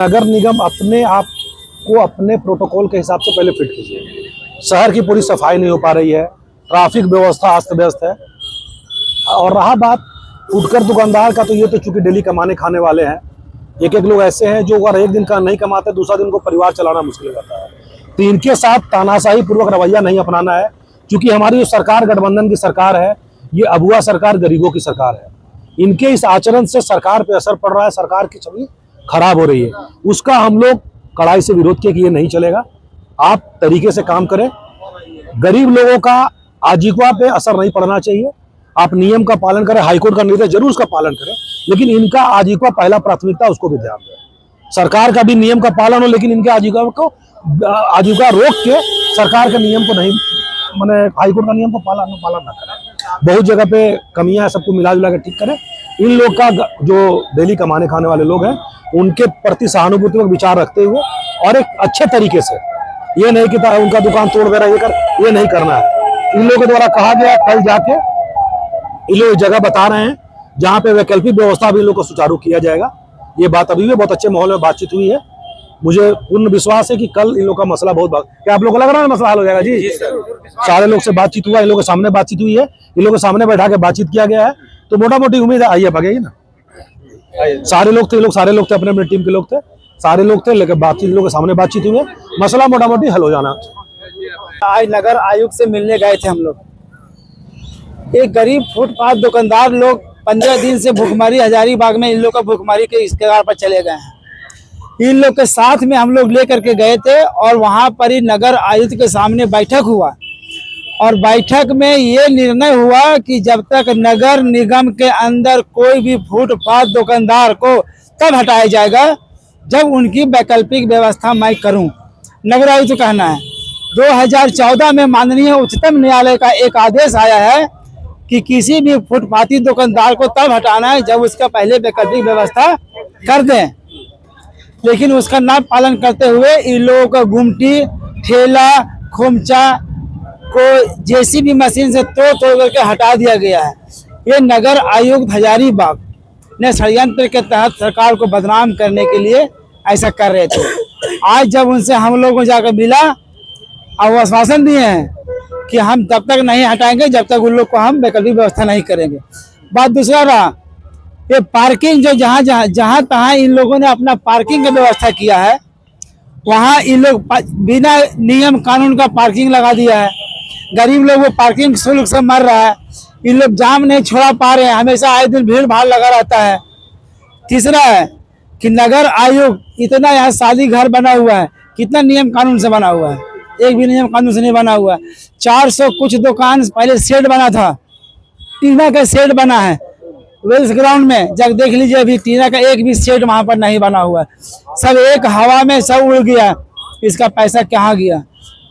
नगर निगम अपने आप को अपने प्रोटोकॉल के हिसाब से पहले फिट कीजिए। शहर की पूरी सफाई नहीं हो पा रही है, ट्रैफिक व्यवस्था अस्त व्यस्त है। और रहा बात फुटकर दुकानदार का, तो ये तो चूंकि डेली कमाने खाने वाले हैं, एक एक लोग ऐसे हैं जो अगर एक दिन का नहीं कमाते दूसरा दिन को परिवार चलाना मुश्किल हो जाता है। तो इनके साथ तानाशाही पूर्वक रवैया नहीं अपनाना है, क्योंकि हमारी जो सरकार गठबंधन की सरकार है, ये अबुआ सरकार, गरीबों की सरकार है। इनके इस आचरण से सरकार पे असर पड़ रहा है, सरकार की छवि खराब हो रही है। उसका हम लोग कड़ाई से विरोध किए कि ये नहीं चलेगा, आप तरीके से काम करें। गरीब लोगों का आजीविका पे असर नहीं पड़ना चाहिए। आप नियम का पालन करें, हाईकोर्ट का निर्देश जरूर उसका पालन करें, लेकिन इनका आजीविका पहला प्राथमिकता, उसको भी ध्यान दें। सरकार का भी नियम का पालन हो, लेकिन इनके आजीविका रोक के सरकार के नियम को नहीं, माने हाईकोर्ट का नियम को पालन न करें। बहुत जगह पे कमियां है, सबको मिला जुला के ठीक करें। इन लोग का जो डेली कमाने खाने वाले लोग हैं, उनके प्रति सहानुभूतिपूर्वक विचार रखते हुए और एक अच्छे तरीके से, ये नहीं कि उनका दुकान तोड़ दे रहा है, ये नहीं करना है। इन लोगों के द्वारा कहा गया, कल जाके इन लोग जगह बता रहे हैं जहाँ पे वैकल्पिक व्यवस्था भी इन लोग को सुचारू किया जाएगा। ये बात अभी भी बहुत अच्छे माहौल में बातचीत हुई है। मुझे पूर्ण विश्वास है कि कल इन लोग का मसला क्या आप लोग को लग रहा है मसला हल हो जाएगा? जी सारे लोग से बातचीत हुआ, इन लोगों के सामने बातचीत हुई है, इन लोगों के सामने बैठा के बातचीत किया गया है। तो मोटा मोटी उम्मीद है आइए भागेगी ना। सारे लोग थे, अपने अपने टीम के लोग थे, सारे लोग थे, लेकिन बातचीत लोगों के सामने बातचीत हुई है, मसला मोटा मोटी हल हो जाना। आज नगर आयुक्त से मिलने गए थे हम लोग। एक गरीब फुटपाथ दुकानदार लोग 15 दिन से भूखमरी, हजारीबाग में इन लोग का भूखमरी के इस कगार पर चले गए हैं। इन लोग के साथ में हम लोग लेकर के गए थे और वहां पर ही नगर आयुक्त के सामने बैठक हुआ और बैठक में ये निर्णय हुआ कि जब तक नगर निगम के अंदर कोई भी फुटपाथ दुकानदार को तब हटाया जाएगा जब उनकी वैकल्पिक व्यवस्था मैं करूं। नगर आयुक्त का कहना है 2014 में माननीय उच्चतम न्यायालय का एक आदेश आया है कि किसी भी फुटपाथी दुकानदार को तब हटाना है जब उसका पहले वैकल्पिक व्यवस्था कर दें, लेकिन उसका ना पालन करते हुए इन लोगों का गुमटी, ठेला, खोमचा को जेसीबी मशीन से तोड़ करके हटा दिया गया है। ये नगर आयुक्त हजारीबाग ने षड्यंत्र के तहत सरकार को बदनाम करने के लिए ऐसा कर रहे थे। आज जब उनसे हम लोगों को जाकर मिला और वो आश्वासन दिए हैं कि हम तब तक नहीं हटाएंगे जब तक उन लोग को हम वैकल्पिक व्यवस्था नहीं करेंगे। बात दूसरा रहा, ये पार्किंग जो जहाँ तहाँ इन लोगों ने अपना पार्किंग की व्यवस्था किया है, वहाँ इन लोग बिना नियम कानून का पार्किंग लगा दिया है। गरीब लोग वो पार्किंग शुल्क से मर रहा है। इन लोग जाम नहीं छोड़ा पा रहे हैं, हमेशा आए दिन भीड़ भाड़ लगा रहता है। तीसरा है कि नगर आयुक्त इतना यहाँ शादी घर बना हुआ है, कितना नियम कानून से बना हुआ है? एक भी नियम कानून से नहीं बना हुआ है। 400 कुछ दुकान पहले शेड बना था, टीना का शेड बना है वेल्स ग्राउंड में, जब देख लीजिए अभी टीना का एक भी शेड वहां पर नहीं बना हुआ है। सब एक हवा में सब उड़ गया, इसका पैसा कहाँ गया?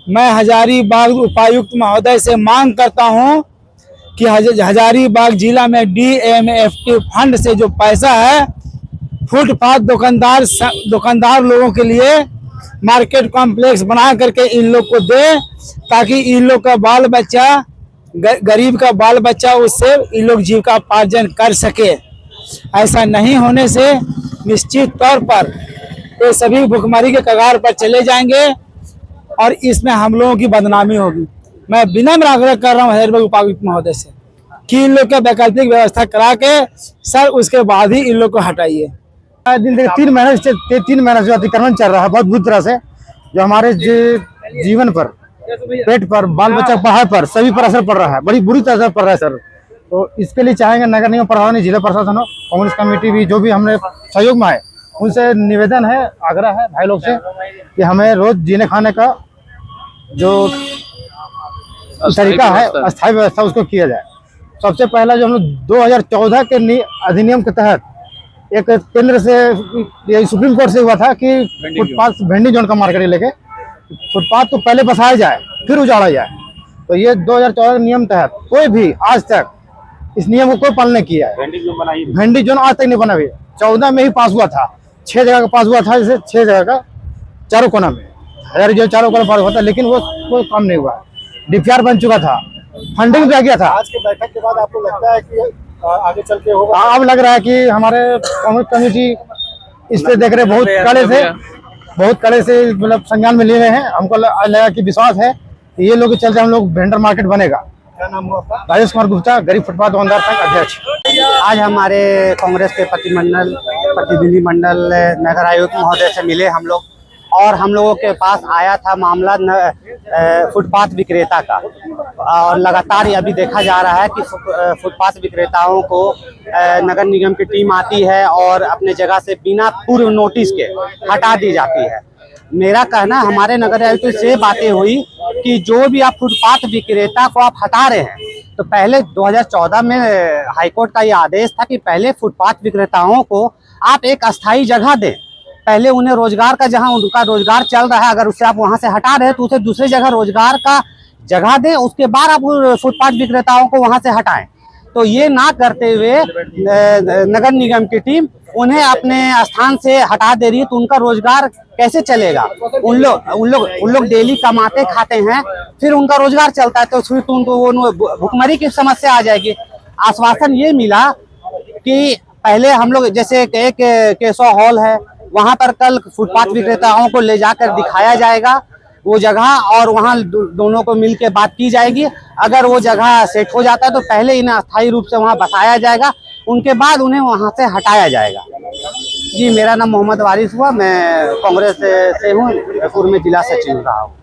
मैं हजारीबाग उपायुक्त महोदय से मांग करता हूं कि हजारीबाग जिला में DMFT फंड से जो पैसा है फुटपाथ दुकानदार लोगों के लिए मार्केट कॉम्प्लेक्स बना करके इन लोग को दे, ताकि इन लोग का बाल बच्चा, गरीब का बाल बच्चा, उससे इन लोग जीविकापार्जन कर सके। ऐसा नहीं होने से निश्चित तौर पर ये सभी भुखमरी के कगार पर चले जाएंगे और इसमें हम लोगों की बदनामी होगी। मैं विनम्र आग्रह कर रहा हूँ हजारीबाग उपायुक्त महोदय से कि इन लोग का वैकल्पिक व्यवस्था करा के सर उसके बाद ही इन लोग को हटाइए। 3 महीने से अतिक्रमण चल रहा है बहुत बुरी तरह से, जो हमारे जीवन पर, पेट पर, बाल बच्चा, पढ़ाई पर, सभी पर असर पड़ रहा है, बड़ी बुरी तरह से पड़ रहा है सर। तो इसके लिए चाहेंगे नगर निगम प्रशासन, जिला प्रशासन हो, कांग्रेस कमेटी भी, जो भी हमने सहयोग में है, उनसे निवेदन है, आग्रह है भाई लोग से कि हमें रोज जीने खाने का जो तरीका है, अस्थायी व्यवस्था, उसको किया जाए। सबसे पहला जो हम लोग 2014 के अधिनियम के तहत एक केंद्र से, ये सुप्रीम कोर्ट से हुआ था कि फुटपाथ भेंडी जोन का मार्केट लेके फुटपाथ तो पहले बसाया जाए फिर उजाड़ा जाए। तो ये 2014 के नियम तहत कोई भी आज तक इस नियम को कोई पालन नहीं किया है। भेंडी जोन आज तक नहीं बना हुआ। 14 में ही पास हुआ था, 6 जगह का पास हुआ था, जैसे 6 जगह का चारों कोना में, हजारी जो चारों कोना पास हुआ था, लेकिन वो कोई काम नहीं हुआ। DPR बन चुका था, फंडिंग भी आ गया था। आज के बैठक के बाद आपको लगता है कि आगे चल के होगा? अब लग रहा है कि हमारे कांग्रेस कमेटी इस पे देख रहे बहुत कड़े से मतलब संज्ञान में ले रहे हैं। हमको लगा कि विश्वास है कि ये लोग के चलते हम लोग वेंडर मार्केट बनेगा। क्या नाम हुआ आपका? राजेश कुमार गुप्ता, गरीब फुटपाथ दुकानदार संघ अध्यक्ष। आज हमारे कांग्रेस के प्रतिनिधि मंडल नगर आयुक्त महोदय से मिले हम लोग, और हम लोगों के पास आया था मामला फुटपाथ विक्रेता का। और लगातार अभी देखा जा रहा है कि फुटपाथ विक्रेताओं को नगर निगम की टीम आती है और अपने जगह से बिना पूर्व नोटिस के हटा दी जाती है। मेरा कहना, हमारे नगर आयुक्त से बातें हुई कि जो भी आप फुटपाथ विक्रेता को आप हटा रहे हैं, तो पहले 2014 में हाईकोर्ट का ये आदेश था कि पहले फुटपाथ विक्रेताओं को आप एक अस्थायी जगह दें। पहले उन्हें रोजगार का, जहां उनका रोजगार चल रहा है, अगर उससे आप वहां से हटा रहे हैं तो उसे दूसरी जगह रोजगार का जगह दें, उसके बाद आप फुटपाथ विक्रेताओं को वहां से हटाएं। तो ये ना करते हुए नगर निगम की टीम उन्हें अपने स्थान से हटा दे रही है, तो उनका रोजगार कैसे चलेगा? उन लोग डेली कमाते खाते हैं, फिर उनका रोजगार चलता है, तो फिर तो उनको भुखमरी की समस्या आ जाएगी। आश्वासन ये मिला कि पहले हम लोग, जैसे एक केशव हॉल है, वहां पर कल फुटपाथ विक्रेताओं को ले जाकर दिखाया जाएगा वो जगह, और वहां दोनों को मिलकर बात की जाएगी। अगर वो जगह सेट हो जाता है तो पहले इन्हें अस्थायी रूप से वहां बसाया जाएगा, उनके बाद उन्हें वहां से हटाया जाएगा। जी, मेरा नाम मोहम्मद वारिस हुआ, मैं कांग्रेस से हूँ, पूर्व में जिला सचिव रहा हूँ।